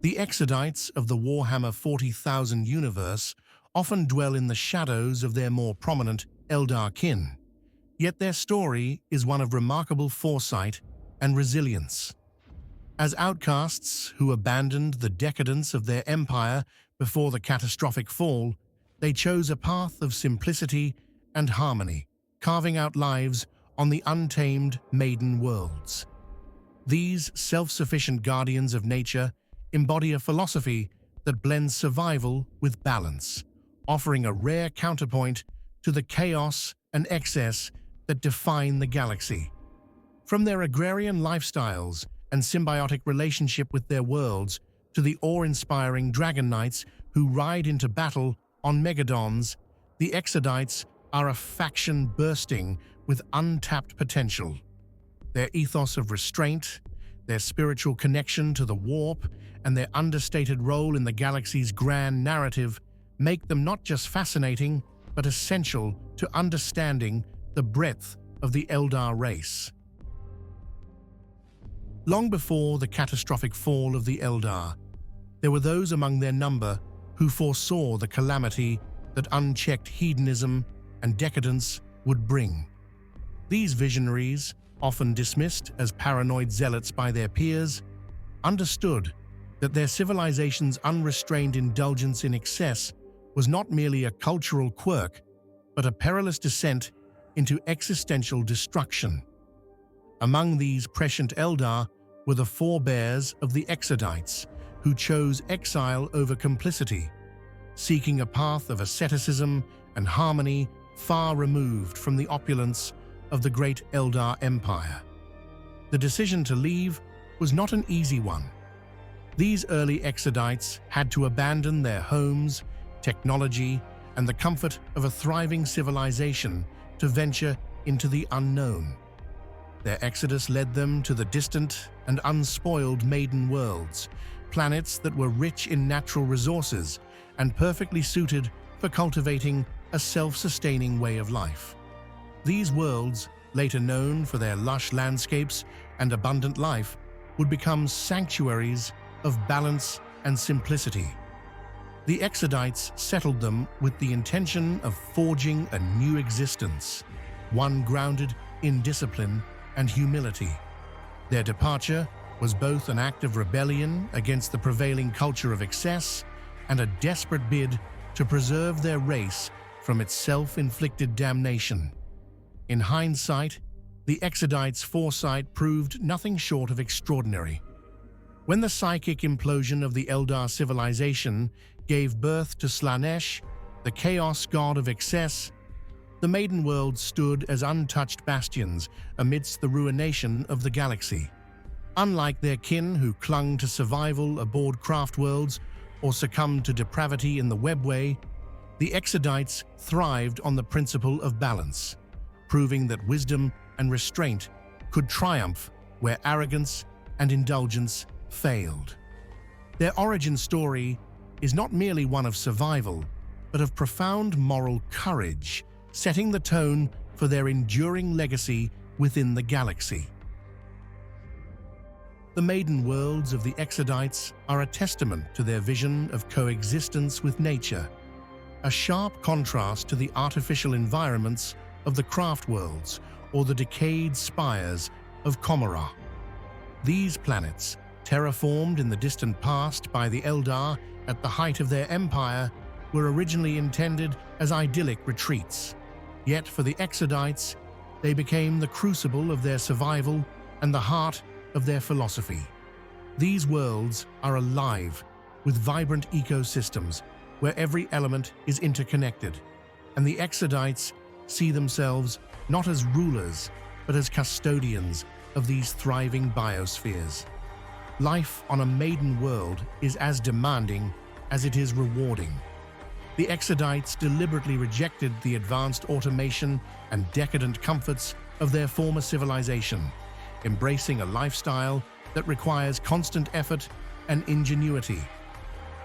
The Exodites of the Warhammer 40,000 universe often dwell in the shadows of their more prominent Eldar kin, yet their story is one of remarkable foresight and resilience. As outcasts who abandoned the decadence of their empire before the catastrophic fall, they chose a path of simplicity and harmony, carving out lives on the untamed Maiden Worlds. These self-sufficient guardians of nature embody a philosophy that blends survival with balance, offering a rare counterpoint to the chaos and excess that define the galaxy. From their agrarian lifestyles and symbiotic relationship with their worlds to the awe-inspiring dragon knights who ride into battle on megadons, the Exodites are a faction bursting with untapped potential. Their ethos of restraint, their spiritual connection to the warp, and their understated role in the galaxy's grand narrative make them not just fascinating, but essential to understanding the breadth of the Eldar race. Long before the catastrophic fall of the Eldar, there were those among their number who foresaw the calamity that unchecked hedonism and decadence would bring. These visionaries, often dismissed as paranoid zealots by their peers, understood that their civilization's unrestrained indulgence in excess was not merely a cultural quirk, but a perilous descent into existential destruction. Among these prescient Eldar were the forebears of the Exodites, who chose exile over complicity, seeking a path of asceticism and harmony far removed from the opulence of the great Eldar Empire. The decision to leave was not an easy one. These early Exodites had to abandon their homes, technology, and the comfort of a thriving civilization to venture into the unknown. Their exodus led them to the distant and unspoiled Maiden Worlds, planets that were rich in natural resources and perfectly suited for cultivating a self-sustaining way of life. These worlds, later known for their lush landscapes and abundant life, would become sanctuaries of balance and simplicity. The Exodites settled them with the intention of forging a new existence, one grounded in discipline and humility. Their departure was both an act of rebellion against the prevailing culture of excess and a desperate bid to preserve their race from its self-inflicted damnation. In hindsight, the Exodites' foresight proved nothing short of extraordinary. When the psychic implosion of the Eldar civilization gave birth to Slanesh, the chaos god of excess, the Maiden Worlds stood as untouched bastions amidst the ruination of the galaxy. Unlike their kin who clung to survival aboard craft worlds or succumbed to depravity in the webway, the Exodites thrived on the principle of balance, proving that wisdom and restraint could triumph where arrogance and indulgence failed. Their origin story is not merely one of survival, but of profound moral courage, setting the tone for their enduring legacy within the galaxy. The Maiden Worlds of the Exodites are a testament to their vision of coexistence with nature, a sharp contrast to the artificial environments of the craft worlds or the decayed spires of Comora. These planets, terraformed in the distant past by the Eldar at the height of their empire, were originally intended as idyllic retreats. Yet for the Exodites, they became the crucible of their survival and the heart of their philosophy. These worlds are alive with vibrant ecosystems where every element is interconnected, and the Exodites see themselves not as rulers but as custodians of these thriving biospheres. Life on a Maiden World is as demanding as it is rewarding. The Exodites deliberately rejected the advanced automation and decadent comforts of their former civilization, embracing a lifestyle that requires constant effort and ingenuity.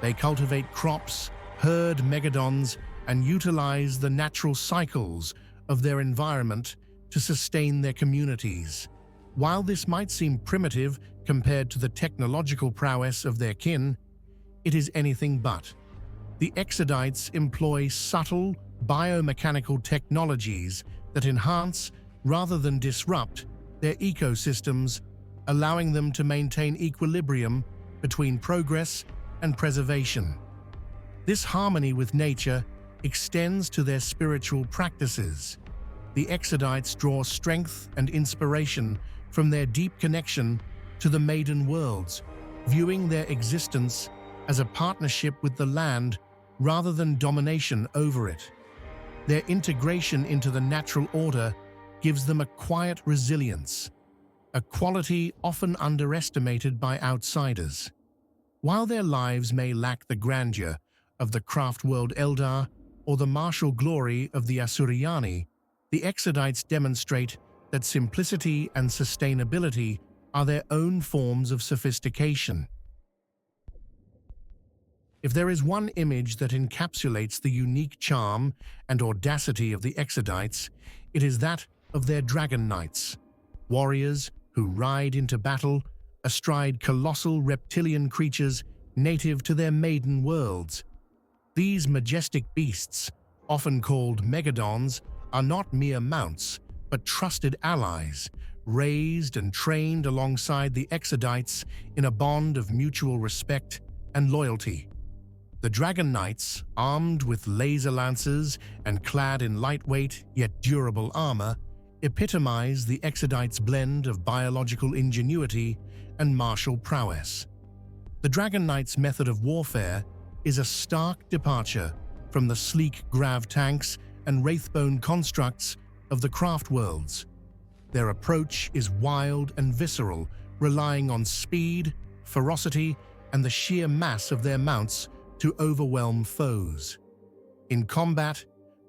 They cultivate crops, herd megadons, and utilize the natural cycles of their environment to sustain their communities. While this might seem primitive compared to the technological prowess of their kin, it is anything but. The Exodites employ subtle, biomechanical technologies that enhance, rather than disrupt, their ecosystems, allowing them to maintain equilibrium between progress and preservation. This harmony with nature extends to their spiritual practices. The Exodites draw strength and inspiration from their deep connection to the Maiden Worlds, viewing their existence as a partnership with the land rather than domination over it. Their integration into the natural order gives them a quiet resilience, a quality often underestimated by outsiders. While their lives may lack the grandeur of the craft world Eldar or the martial glory of the Asuryani, the Exodites demonstrate that simplicity and sustainability are their own forms of sophistication. If there is one image that encapsulates the unique charm and audacity of the Exodites, it is that of their Dragon Knights, warriors who ride into battle astride colossal reptilian creatures native to their Maiden Worlds. These majestic beasts, often called megadons, are not mere mounts, but trusted allies, raised and trained alongside the Exodites in a bond of mutual respect and loyalty. The Dragon Knights, armed with laser lances and clad in lightweight yet durable armor, epitomize the Exodites' blend of biological ingenuity and martial prowess. The Dragon Knights' method of warfare is a stark departure from the sleek grav tanks and wraithbone constructs of the craft worlds. Their approach is wild and visceral, relying on speed, ferocity, and the sheer mass of their mounts to overwhelm foes. In combat,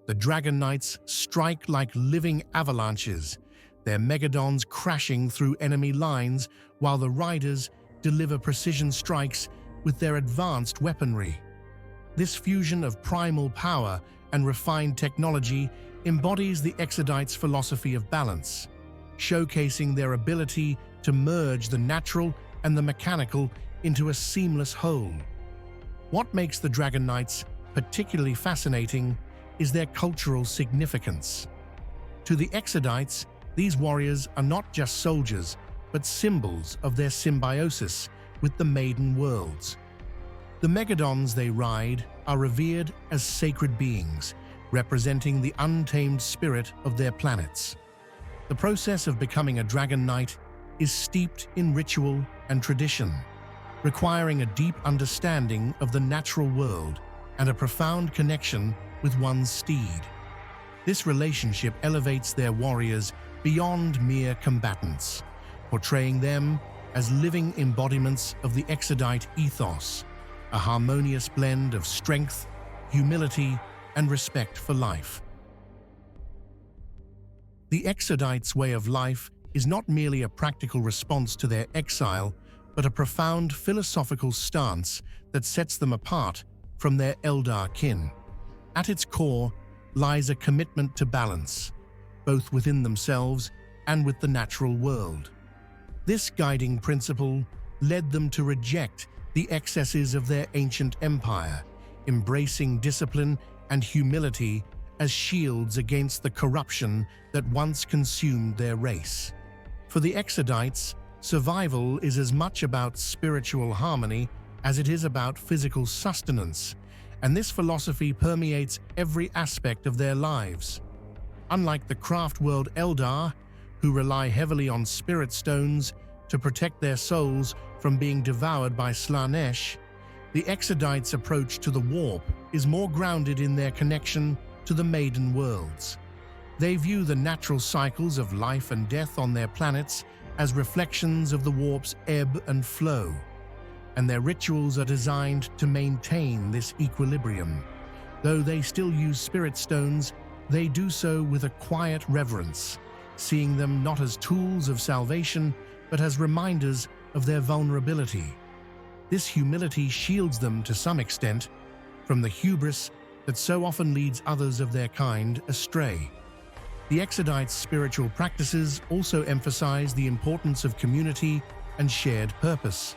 the Dragon Knights strike like living avalanches, their megadons crashing through enemy lines while the riders deliver precision strikes with their advanced weaponry. This fusion of primal power and refined technology embodies the Exodites' philosophy of balance, showcasing their ability to merge the natural and the mechanical into a seamless whole. What makes the Dragon Knights particularly fascinating is their cultural significance. To the Exodites, these warriors are not just soldiers, but symbols of their symbiosis with the Maiden Worlds. The megadons they ride are revered as sacred beings, representing the untamed spirit of their planets. The process of becoming a Dragon Knight is steeped in ritual and tradition, requiring a deep understanding of the natural world and a profound connection with one's steed. This relationship elevates their warriors beyond mere combatants, portraying them as living embodiments of the Exodite ethos, a harmonious blend of strength, humility, and respect for life. The Exodites' way of life is not merely a practical response to their exile, but a profound philosophical stance that sets them apart from their Eldar kin. At its core lies a commitment to balance, both within themselves and with the natural world. This guiding principle led them to reject the excesses of their ancient empire, embracing discipline and humility as shields against the corruption that once consumed their race. For the Exodites, survival is as much about spiritual harmony as it is about physical sustenance, and this philosophy permeates every aspect of their lives. Unlike the craft world Eldar, who rely heavily on spirit stones to protect their souls from being devoured by Slaanesh, the Exodites' approach to the warp is more grounded in their connection to the Maiden Worlds. They view the natural cycles of life and death on their planets as reflections of the warp's ebb and flow, and their rituals are designed to maintain this equilibrium. Though they still use spirit stones, they do so with a quiet reverence, seeing them not as tools of salvation, but as reminders of their vulnerability. This humility shields them to some extent from the hubris that so often leads others of their kind astray. The Exodites' spiritual practices also emphasize the importance of community and shared purpose.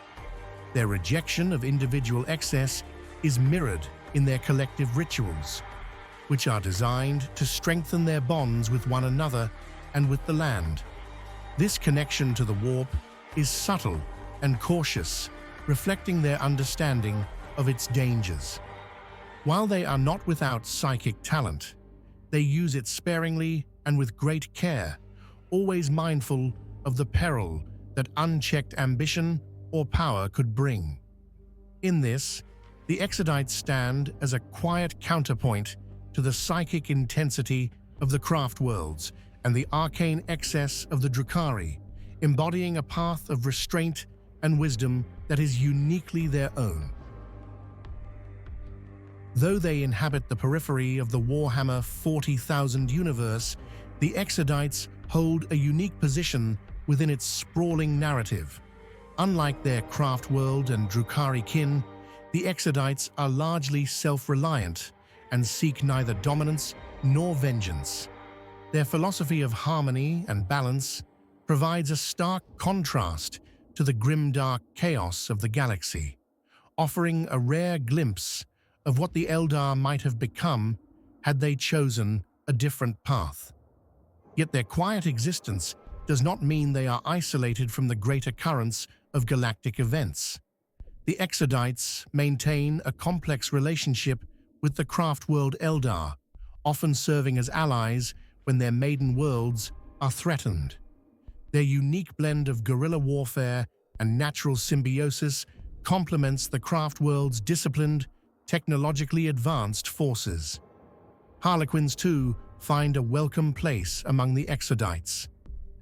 Their rejection of individual excess is mirrored in their collective rituals, which are designed to strengthen their bonds with one another and with the land. This connection to the warp is subtle and cautious, reflecting their understanding of its dangers. While they are not without psychic talent, they use it sparingly and with great care, always mindful of the peril that unchecked ambition or power could bring. In this, the Exodites stand as a quiet counterpoint to the psychic intensity of the craft worlds and the arcane excess of the Drukhari, embodying a path of restraint and wisdom that is uniquely their own. Though they inhabit the periphery of the Warhammer 40,000 universe, the Exodites hold a unique position within its sprawling narrative. Unlike their craft world and Drukhari kin, the Exodites are largely self-reliant and seek neither dominance nor vengeance. Their philosophy of harmony and balance provides a stark contrast to the grimdark chaos of the galaxy, offering a rare glimpse of what the Eldar might have become had they chosen a different path. Yet their quiet existence does not mean they are isolated from the greater currents of galactic events. The Exodites maintain a complex relationship with the craft world Eldar, often serving as allies when their Maiden Worlds are threatened. Their unique blend of guerrilla warfare and natural symbiosis complements the craft world's disciplined, technologically advanced forces. Harlequins, too, find a welcome place among the Exodites,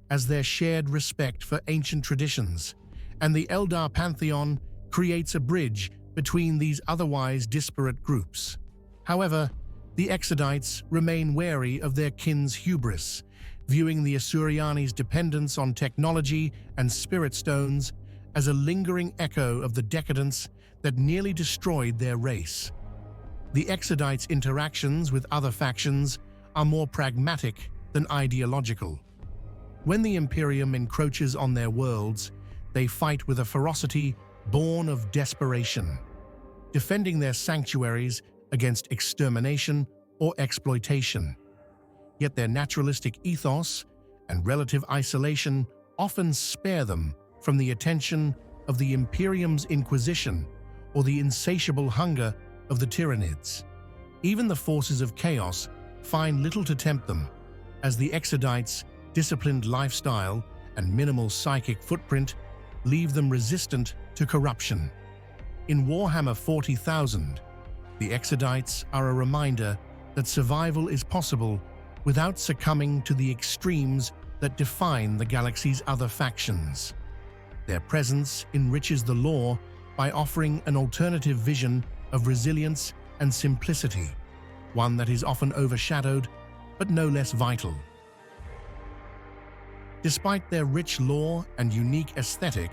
as their shared respect for ancient traditions and the Eldar pantheon creates a bridge between these otherwise disparate groups. However, the Exodites remain wary of their kin's hubris, viewing the Asuryani's dependence on technology and spirit stones as a lingering echo of the decadence that nearly destroyed their race. The Exodites' interactions with other factions are more pragmatic than ideological. When the Imperium encroaches on their worlds, they fight with a ferocity born of desperation, defending their sanctuaries against extermination or exploitation. Yet their naturalistic ethos and relative isolation often spare them from the attention of the Imperium's Inquisition or the insatiable hunger of the Tyranids. Even the forces of chaos find little to tempt them, as the Exodites' disciplined lifestyle and minimal psychic footprint leave them resistant to corruption. In Warhammer 40,000, the Exodites are a reminder that survival is possible without succumbing to the extremes that define the galaxy's other factions. Their presence enriches the lore by offering an alternative vision of resilience and simplicity, one that is often overshadowed but no less vital. Despite their rich lore and unique aesthetic,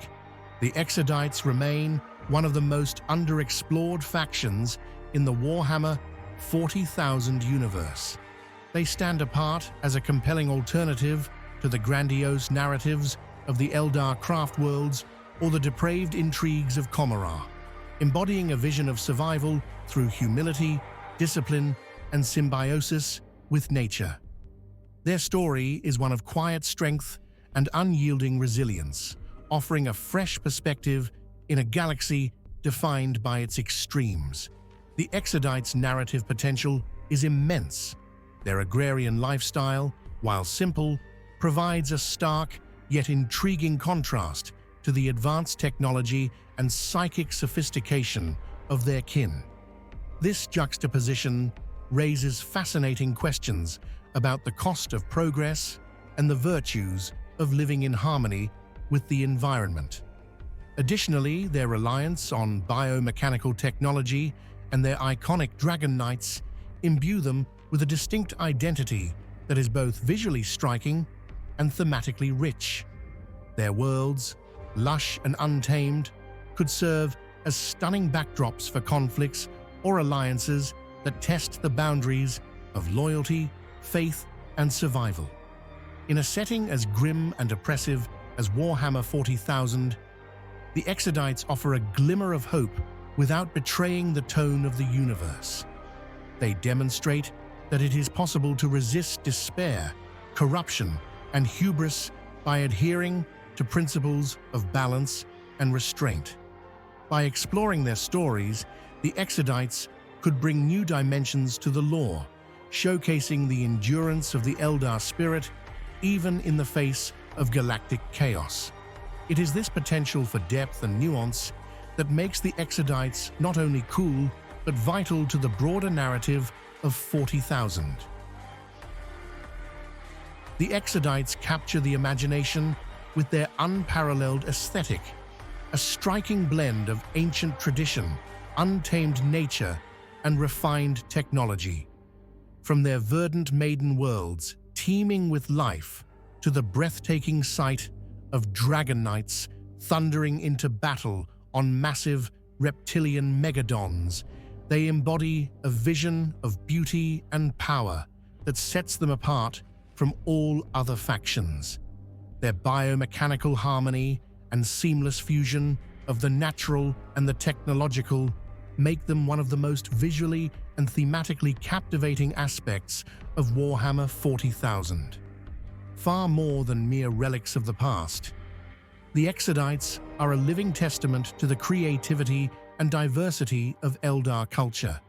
the Exodites remain one of the most underexplored factions in the Warhammer 40,000 universe. They stand apart as a compelling alternative to the grandiose narratives of the Eldar craft worlds or the depraved intrigues of Commorragh, embodying a vision of survival through humility, discipline, and symbiosis with nature. Their story is one of quiet strength and unyielding resilience, offering a fresh perspective in a galaxy defined by its extremes. The Exodites' narrative potential is immense. Their agrarian lifestyle, while simple, provides a stark yet intriguing contrast to the advanced technology and psychic sophistication of their kin. This juxtaposition raises fascinating questions about the cost of progress and the virtues of living in harmony with the environment. Additionally, their reliance on biomechanical technology and their iconic Dragon Knights imbue them with a distinct identity that is both visually striking and thematically rich. Their worlds, lush and untamed, could serve as stunning backdrops for conflicts or alliances that test the boundaries of loyalty, faith, and survival. In a setting as grim and oppressive as Warhammer 40,000, the Exodites offer a glimmer of hope without betraying the tone of the universe. They demonstrate that it is possible to resist despair, corruption, and hubris by adhering to principles of balance and restraint. By exploring their stories, the Exodites could bring new dimensions to the lore, showcasing the endurance of the Eldar spirit even in the face of galactic chaos. It is this potential for depth and nuance that makes the Exodites not only cool, but vital to the broader narrative of 40,000. The Exodites capture the imagination with their unparalleled aesthetic, a striking blend of ancient tradition, untamed nature, and refined technology. From their verdant Maiden Worlds, teeming with life, to the breathtaking sight of dragon knights thundering into battle on massive reptilian megadons, they embody a vision of beauty and power that sets them apart from all other factions. Their biomechanical harmony and seamless fusion of the natural and the technological make them one of the most visually and thematically captivating aspects of Warhammer 40,000. Far more than mere relics of the past, the Exodites are a living testament to the creativity and diversity of Eldar culture.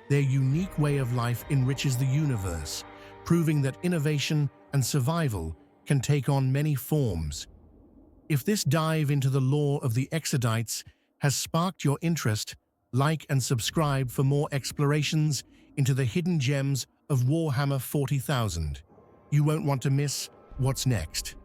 Their unique way of life enriches the universe, proving that innovation and survival can take on many forms. If this dive into the lore of the Exodites has sparked your interest, like and subscribe for more explorations into the hidden gems of Warhammer 40,000. You won't want to miss what's next.